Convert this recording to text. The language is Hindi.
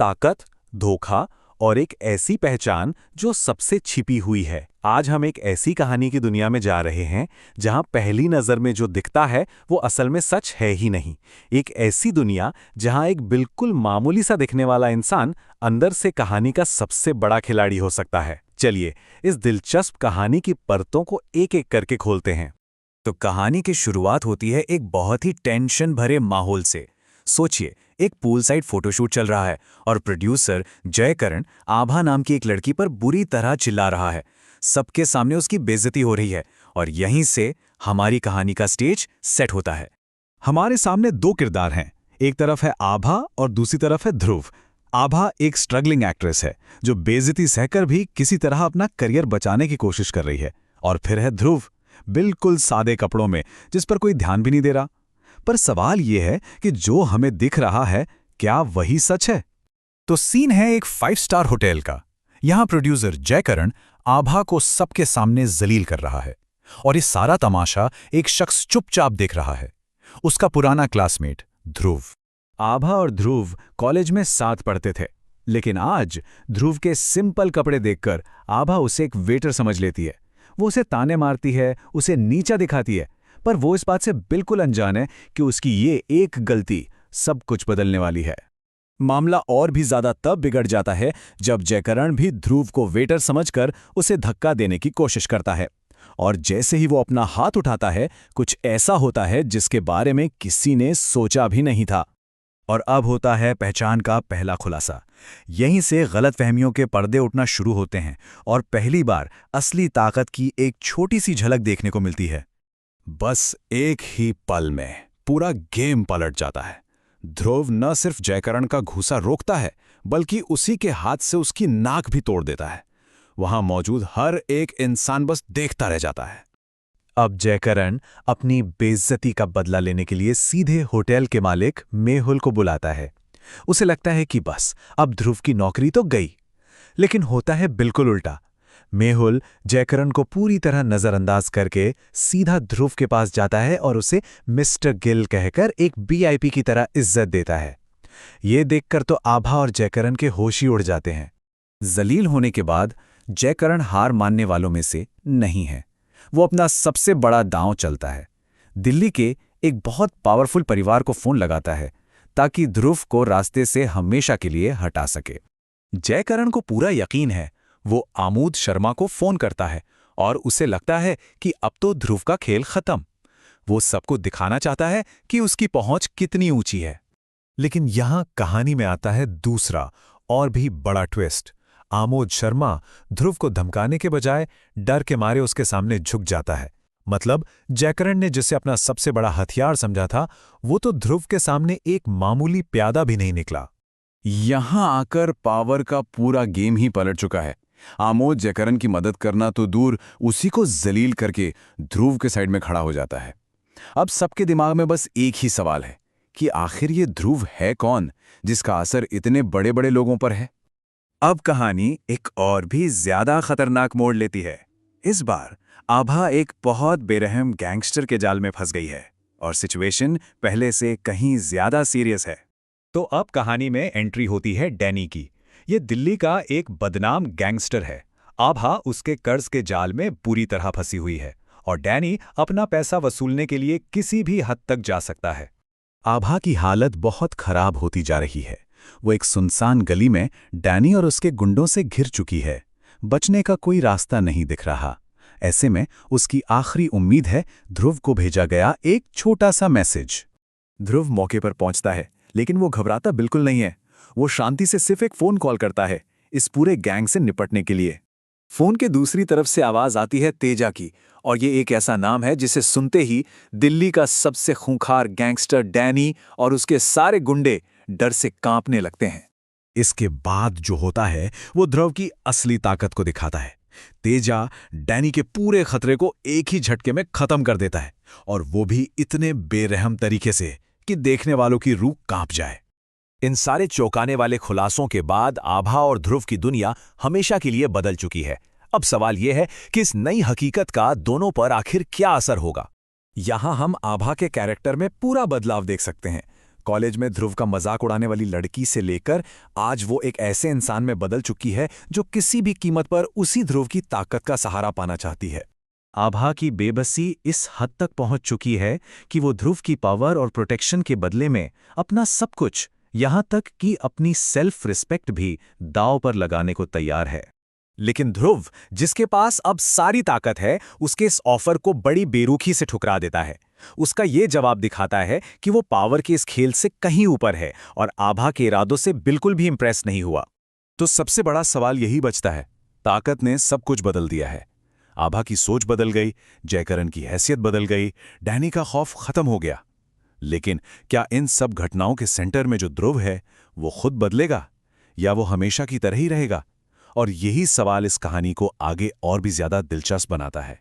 ताकत, धोखा और एक ऐसी पहचान जो सबसे छिपी हुई है। आज हम एक ऐसी कहानी की दुनिया में जा रहे हैं जहां पहली नजर में जो दिखता है वो असल में सच है ही नहीं। एक ऐसी दुनिया जहां एक बिल्कुल मामूली सा दिखने वाला इंसान अंदर से कहानी का सबसे बड़ा खिलाड़ी हो सकता है। चलिए इस दिलचस्प कहानी की परतों को एक एक करके खोलते हैं। तो कहानी की शुरुआत होती है एक बहुत ही टेंशन भरे माहौल से। सोचिए, एक पूल साइड फोटोशूट चल रहा है और प्रोड्यूसर जयकरण आभा नाम की एक लड़की पर बुरी तरह चिल्ला रहा है। सबके सामने उसकी बेइज्जती हो रही है और यहीं से हमारी कहानी का स्टेज सेट होता है। हमारे सामने दो किरदार हैं। एक तरफ है आभा और दूसरी तरफ है ध्रुव। आभा एक स्ट्रगलिंग एक्ट्रेस है जो बेइज्जती सहकर भी किसी तरह अपना करियर बचाने की कोशिश कर रही है। और फिर है ध्रुव, बिल्कुल सादे कपड़ों में, जिस पर कोई ध्यान भी नहीं दे रहा। पर सवाल यह है कि जो हमें दिख रहा है, क्या वही सच है? तो सीन है एक 5 स्टार होटल का। यहां प्रोड्यूसर जयकरण आभा को सबके सामने जलील कर रहा है और ये सारा तमाशा एक शख्स चुपचाप देख रहा है, उसका पुराना क्लासमेट ध्रुव। आभा और ध्रुव कॉलेज में साथ पढ़ते थे, लेकिन आज ध्रुव के सिंपल कपड़े देखकर आभा उसे एक वेटर समझ लेती है। वो उसे ताने मारती है, उसे नीचा दिखाती है, पर वो इस बात से बिल्कुल अनजान है कि उसकी ये एक गलती सब कुछ बदलने वाली है। मामला और भी ज्यादा तब बिगड़ जाता है जब जयकरण भी ध्रुव को वेटर समझकर उसे धक्का देने की कोशिश करता है। और जैसे ही वो अपना हाथ उठाता है, कुछ ऐसा होता है जिसके बारे में किसी ने सोचा भी नहीं था। और अब होता है पहचान का पहला खुलासा। यहीं से गलतफहमियों के पर्दे उठना शुरू होते हैं और पहली बार असली ताकत की एक छोटी सी झलक देखने को मिलती है। बस एक ही पल में पूरा गेम पलट जाता है। ध्रुव न सिर्फ जयकरण का घूंसा रोकता है, बल्कि उसी के हाथ से उसकी नाक भी तोड़ देता है। वहां मौजूद हर एक इंसान बस देखता रह जाता है। अब जयकरण अपनी बेइज्जती का बदला लेने के लिए सीधे होटल के मालिक मेहुल को बुलाता है। उसे लगता है कि बस अब ध्रुव की नौकरी तो गई, लेकिन होता है बिल्कुल उल्टा। मेहुल जयकरण को पूरी तरह नजरअंदाज करके सीधा ध्रुव के पास जाता है और उसे मिस्टर गिल कहकर एक वीआईपी की तरह इज्जत देता है। ये देखकर तो आभा और जयकरण के होश ही उड़ जाते हैं। जलील होने के बाद जयकरण हार मानने वालों में से नहीं है। वो अपना सबसे बड़ा दांव चलता है। दिल्ली के एक बहुत पावरफुल परिवार को फोन लगाता है ताकि ध्रुव को रास्ते से हमेशा के लिए हटा सके। जयकरण को पूरा यकीन है। वो आमोद शर्मा को फोन करता है और उसे लगता है कि अब तो ध्रुव का खेल खत्म। वो सबको दिखाना चाहता है कि उसकी पहुंच कितनी ऊंची है। लेकिन यहां कहानी में आता है दूसरा और भी बड़ा ट्विस्ट। आमोद शर्मा ध्रुव को धमकाने के बजाय डर के मारे उसके सामने झुक जाता है। मतलब जयकरण ने जिसे अपना सबसे बड़ा हथियार समझा था, वो तो ध्रुव के सामने एक मामूली प्यादा भी नहीं निकला। यहां आकर पावर का पूरा गेम ही पलट चुका है। आमोद जयकरण की मदद करना तो दूर, उसी को जलील करके ध्रुव के साइड में खड़ा हो जाता है। अब सबके दिमाग में बस एक ही सवाल है कि आखिर ये ध्रुव है कौन, जिसका असर इतने बड़े बड़े लोगों पर है। अब कहानी एक और भी ज्यादा खतरनाक मोड़ लेती है। इस बार आभा एक बहुत बेरहम गैंगस्टर के जाल में फंस गई है और सिचुएशन पहले से कहीं ज्यादा सीरियस है। तो अब कहानी में एंट्री होती है डैनी की। ये दिल्ली का एक बदनाम गैंगस्टर है। आभा उसके कर्ज के जाल में पूरी तरह फंसी हुई है और डैनी अपना पैसा वसूलने के लिए किसी भी हद तक जा सकता है। आभा की हालत बहुत खराब होती जा रही है। वो एक सुनसान गली में डैनी और उसके गुंडों से घिर चुकी है। बचने का कोई रास्ता नहीं दिख रहा। ऐसे में उसकी आखिरी उम्मीद है ध्रुव को भेजा गया एक छोटा सा मैसेज। ध्रुव मौके पर पहुंचता है, लेकिन वो घबराता बिल्कुल नहीं है। वो शांति से सिर्फ एक फोन कॉल करता है इस पूरे गैंग से निपटने के लिए। फोन के दूसरी तरफ से आवाज आती है तेजा की, और ये एक ऐसा नाम है जिसे सुनते ही दिल्ली का सबसे खूंखार गैंगस्टर डैनी और उसके सारे गुंडे डर से कांपने लगते हैं। इसके बाद जो होता है वो ध्रुव की असली ताकत को दिखाता है। तेजा डैनी के पूरे खतरे को एक ही झटके में खत्म कर देता है, और वो भी इतने बेरहम तरीके से कि देखने वालों की रूह कांप जाए। इन सारे चौंकाने वाले खुलासों के बाद आभा और ध्रुव की दुनिया हमेशा के लिए बदल चुकी है। अब सवाल यह है कि इस नई हकीकत का दोनों पर आखिर क्या असर होगा। यहां हम आभा के कैरेक्टर में पूरा बदलाव देख सकते हैं। कॉलेज में ध्रुव का मजाक उड़ाने वाली लड़की से लेकर आज वो एक ऐसे इंसान में बदल चुकी है जो किसी भी कीमत पर उसी ध्रुव की ताकत का सहारा पाना चाहती है। आभा की बेबसी इस हद तक पहुंच चुकी है कि वो ध्रुव की पावर और प्रोटेक्शन के बदले में अपना सब कुछ, यहां तक कि अपनी सेल्फ रिस्पेक्ट भी दांव पर लगाने को तैयार है। लेकिन ध्रुव, जिसके पास अब सारी ताकत है, उसके इस ऑफर को बड़ी बेरुखी से ठुकरा देता है। उसका ये जवाब दिखाता है कि वो पावर के इस खेल से कहीं ऊपर है और आभा के इरादों से बिल्कुल भी इंप्रेस नहीं हुआ। तो सबसे बड़ा सवाल यही बचता है, ताकत ने सब कुछ बदल दिया है। आभा की सोच बदल गई, जयकरण की हैसियत बदल गई, डैनी का खौफ खत्म हो गया। लेकिन क्या इन सब घटनाओं के सेंटर में जो ध्रुव है वो खुद बदलेगा या वो हमेशा की तरह ही रहेगा? और यही सवाल इस कहानी को आगे और भी ज्यादा दिलचस्प बनाता है।